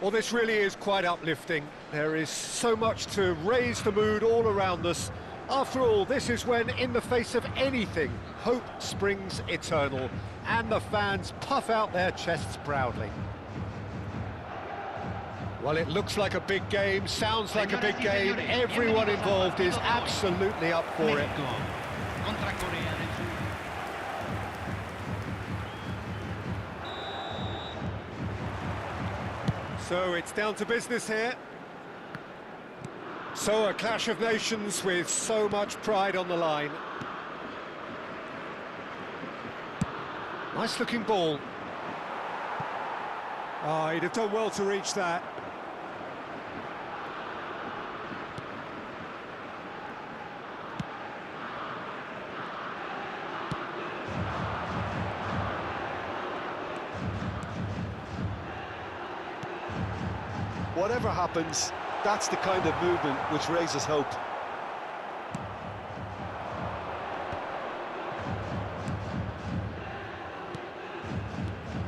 Well, this really is quite uplifting. There is so much to raise the mood all around us. After all, this is when, in the face of anything, hope springs eternal, and the fans puff out their chests proudly. Well, it looks like a big game, sounds like a big game. Everyone involved is absolutely up for it. So it's down to business here. So a clash of nations with so much pride on the line. Nice looking ball. Oh, he'd have done well to reach that. Whatever happens, that's the kind of movement which raises hope.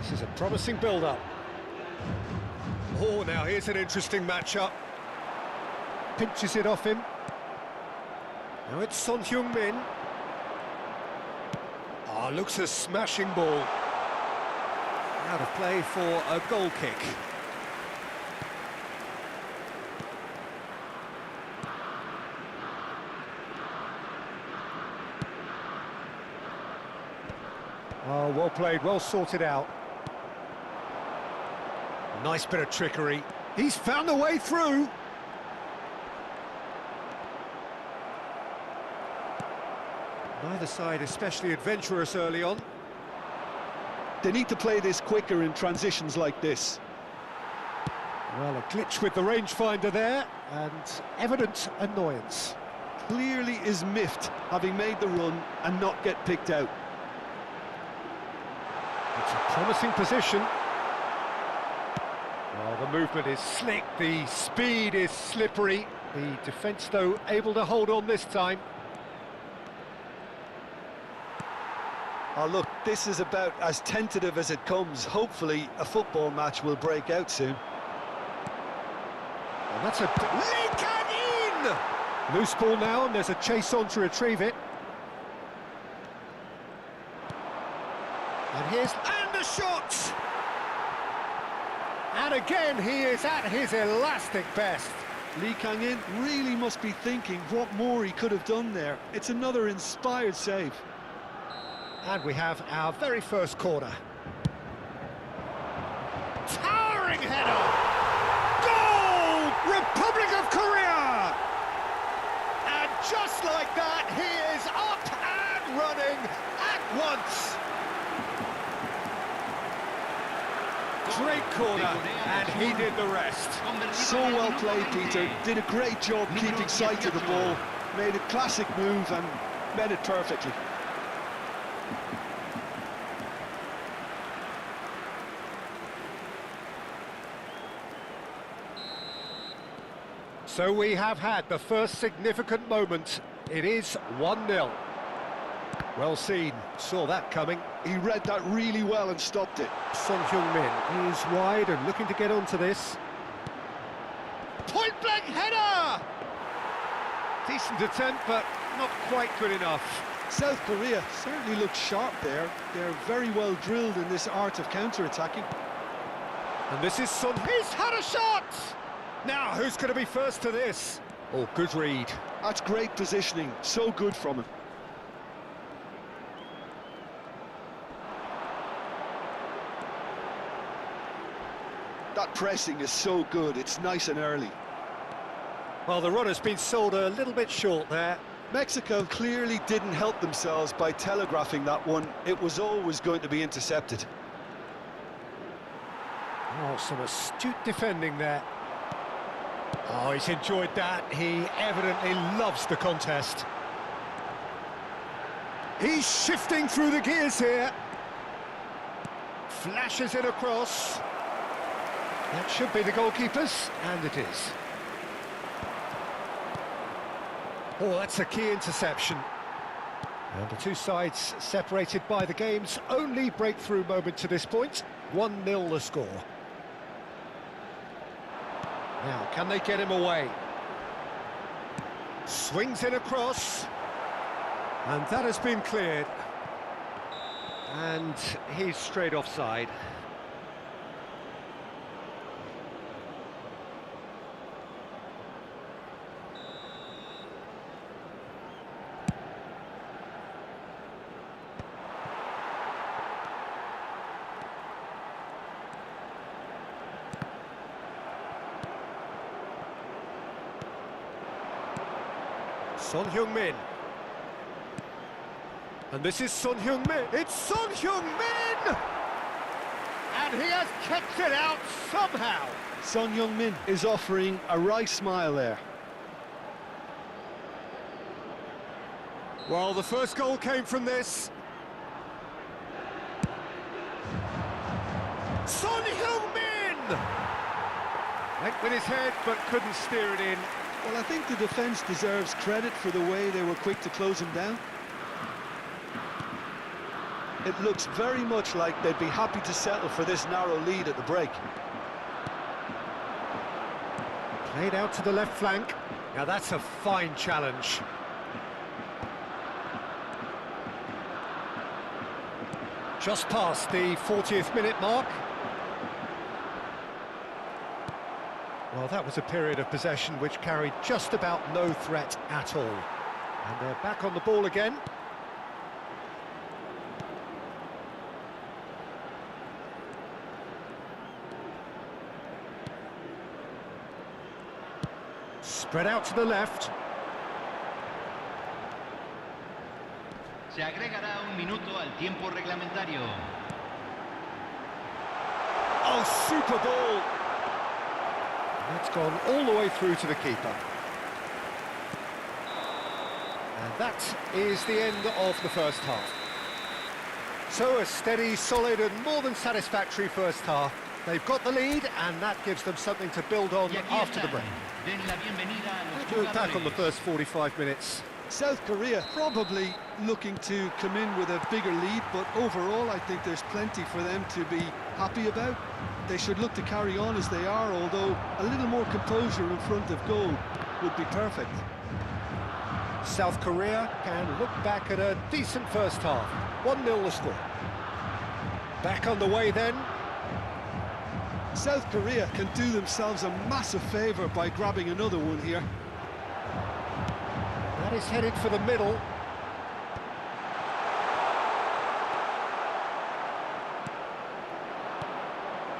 This is a promising build-up. Oh, now here's an interesting matchup. Pinches it off him. Now it's Son Heung-min. Ah, looks a smashing ball. Out of play for a goal kick. Oh, well played, well sorted out. Nice bit of trickery. He's found a way through. Neither side especially adventurous early on. They need to play this quicker in transitions like this. Well, a glitch with the rangefinder there, and evident annoyance. clearly is miffed, having made the run and not get picked out. It's a promising position. Well, the movement is slick, the speed is slippery. The defence, though, able to hold on this time. Oh, look, this is about as tentative as it comes. Hopefully, a football match will break out soon. And that's a... Leaking in! Loose ball now, and there's a chase on to retrieve it. And here's... And the shot! And again, he is at his elastic best. Lee Kang-in really must be thinking what more he could have done there. It's another inspired save. And we have our very first corner. Towering header! Goal! Republic of Korea! And just like that, he is up and running at once. Great corner, and he did the rest. So well played, Peter. Did a great job keeping sight of the ball. Made a classic move and met it perfectly. So we have had the first significant moment. It is 1-0. Well seen, saw that coming. He read that really well and stopped it. Son Heung-min is wide and looking to get onto this. Point-blank header! Decent attempt, but not quite good enough. South Korea certainly looked sharp there. They're very well drilled in this art of counter-attacking. And this is Son. He's had a shot! Now, who's going to be first to this? Oh, good read. That's great positioning, so good from him. That pressing is so good, it's nice and early. Well, the run has been sold a little bit short there. Mexico clearly didn't help themselves by telegraphing that one. It was always going to be intercepted. Oh, some astute defending there. Oh, he's enjoyed that. He evidently loves the contest. He's shifting through the gears here. Flashes it across. That should be the goalkeeper's, and it is. Oh, that's a key interception. And the two sides separated by the game's only breakthrough moment to this point. 1-0 the score. Now, can they get him away? Swings it across. And that has been cleared. And he's straight offside. Son Heung-min. And this is Son Heung-min. It's Son Heung-min! And he has kept it out somehow. Son Heung-min is offering a wry smile there. Well, the first goal came from this. Son Heung-min! Went with his head, but couldn't steer it in. Well, I think the defence deserves credit for the way they were quick to close him down. It looks very much like they'd be happy to settle for this narrow lead at the break. Played out to the left flank. Now that's a fine challenge. Just past the 40th minute mark. Well, that was a period of possession which carried just about no threat at all. And they're back on the ball again. Spread out to the left. Se agregará un minuto al tiempo reglamentario. Oh, super ball! That's gone all the way through to the keeper. And that is the end of the first half. So a steady, solid and more than satisfactory first half. They've got the lead and that gives them something to build on after the break. How do you look back on the first 45 minutes? South Korea probably looking to come in with a bigger lead, but overall I think there's plenty for them to be happy about. They should look to carry on as they are, although a little more composure in front of goal would be perfect. South Korea can look back at a decent first half. 1-0 the score. Back underway then. South Korea can do themselves a massive favour by grabbing another one here. That is headed for the middle.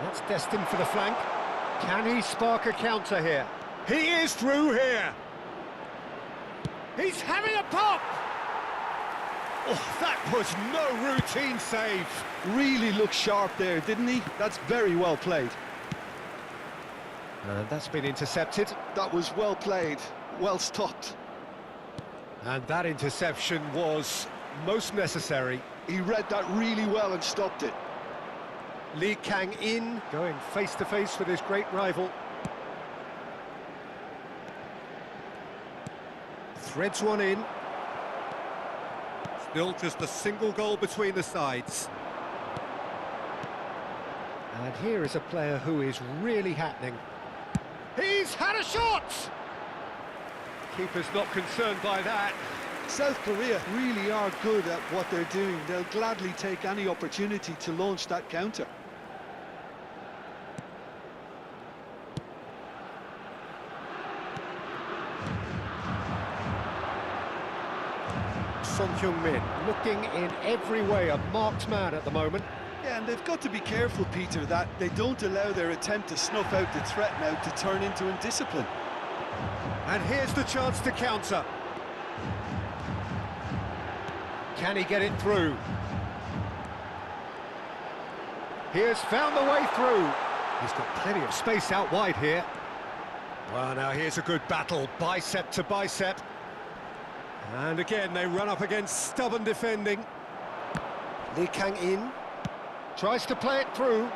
That's destined for the flank. Can he spark a counter here? He is through here. He's having a pop! Oh, that was no routine save. Really looked sharp there, didn't he? That's very well played. And that's been intercepted. That was well played, well stopped. And that interception was most necessary. He read that really well and stopped it. Lee Kang-in going face-to-face with his great rival. Threads one in. Still just a single goal between the sides. And here is a player who is really happening. He's had a shot! Keeper's not concerned by that. South Korea really are good at what they're doing. They'll gladly take any opportunity to launch that counter. Son Heung-min looking in every way a marked man at the moment. Yeah, and they've got to be careful, Peter, that they don't allow their attempt to snuff out the threat now to turn into indiscipline. And here's the chance to counter. Can he get it through? He has found the way through. He's got plenty of space out wide here. Well, now here's a good battle, bicep to bicep. And again, they run up against stubborn defending. Lee Kang-in tries to play it through.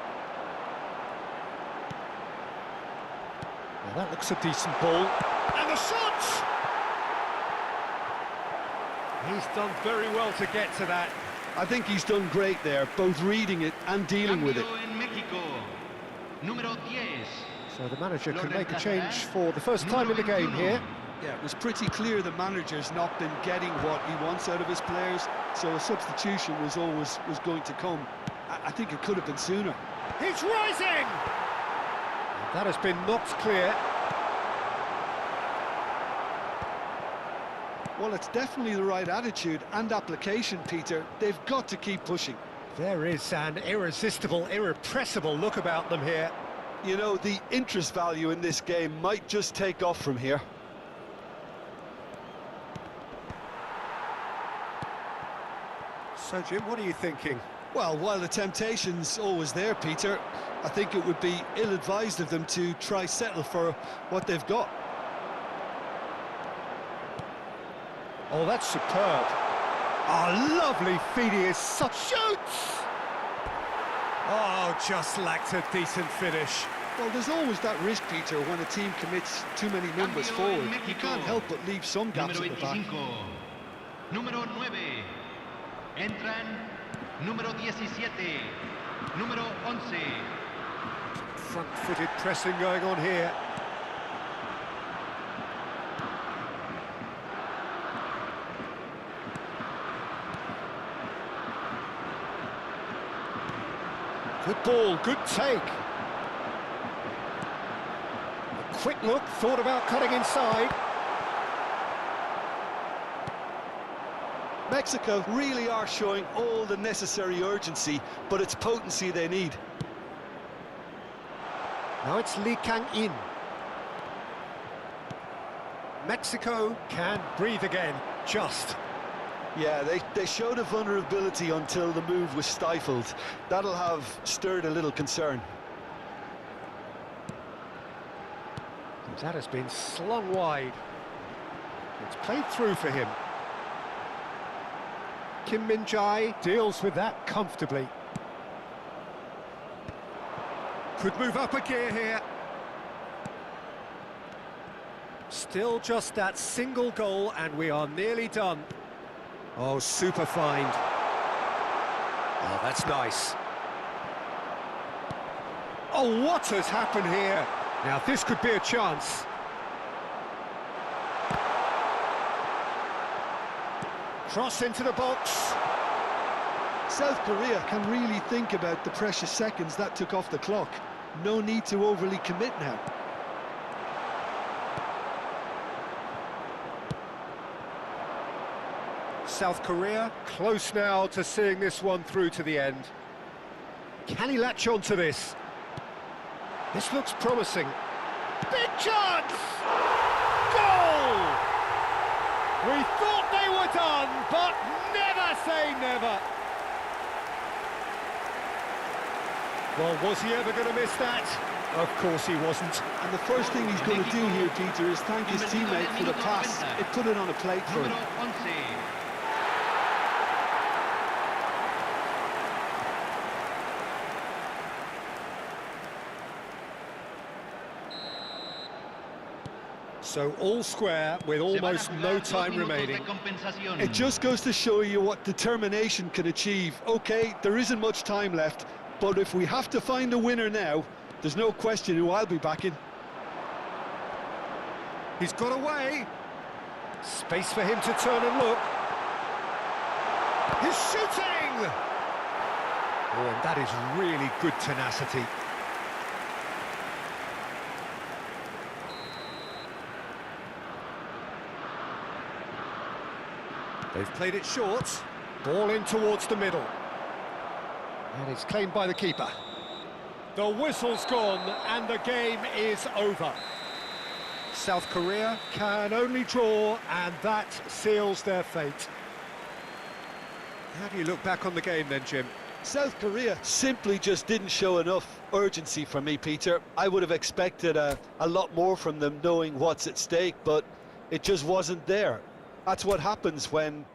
Well, that looks a decent ball. And the shot! He's done very well to get to that. I think he's done great there, both reading it and dealing with it. So the manager can make a change for the first time in the game here. Yeah, it was pretty clear the manager's not been getting what he wants out of his players, so a substitution was going to come. I think it could have been sooner. He's rising! That has been knocked clear. Well, it's definitely the right attitude and application, Peter. They've got to keep pushing. There is an irresistible, irrepressible look about them here. You know, the interest value in this game might just take off from here. So, Jim, what are you thinking? Well, while the temptation's always there, Peter, I think it would be ill-advised of them to try settle for what they've got. Oh, that's superb. Oh, lovely feed, he is such shoots! Oh, just lacked a decent finish. Well, there's always that risk, Peter, when a team commits too many numbers forward. You can't help but leave some gaps at the back. Número 9. Entran número 17. Número 11. Front-footed pressing going on here. Good ball, good take. A quick look, thought about cutting inside. Mexico really are showing all the necessary urgency, but it's potency they need. Now it's Lee Kang-in. Mexico can breathe again, just. Yeah, they showed a vulnerability until the move was stifled. That'll have stirred a little concern. That has been slung wide. It's played through for him. Kim Min-jae deals with that comfortably. Could move up a gear here. Still just that single goal and we are nearly done. Oh, super find. Oh, that's nice. Oh, what has happened here? Now, this could be a chance. Cross into the box. South Korea can really think about the precious seconds that took off the clock. No need to overly commit now. South Korea close now to seeing this one through to the end. Can he latch on to this? This looks promising. Big chance! Goal! We thought they were done, but never say never. Well, was he ever going to miss that? Of course he wasn't. And the first thing he's going to do here, Peter, is thank his teammate for the pass. It put it on a plate for him. So all square with almost no time remaining. It just goes to show you what determination can achieve. Okay, there isn't much time left, but if we have to find a winner now, there's no question who I'll be backing. He's got away. Space for him to turn and look. He's shooting! Oh, and that is really good tenacity. They've played it short. Ball in towards the middle. And it's claimed by the keeper. The whistle's gone and the game is over. South Korea can only draw and that seals their fate. How do you look back on the game then, Jim? South Korea simply just didn't show enough urgency for me, Peter. I would have expected a lot more from them knowing what's at stake, but it just wasn't there. That's what happens when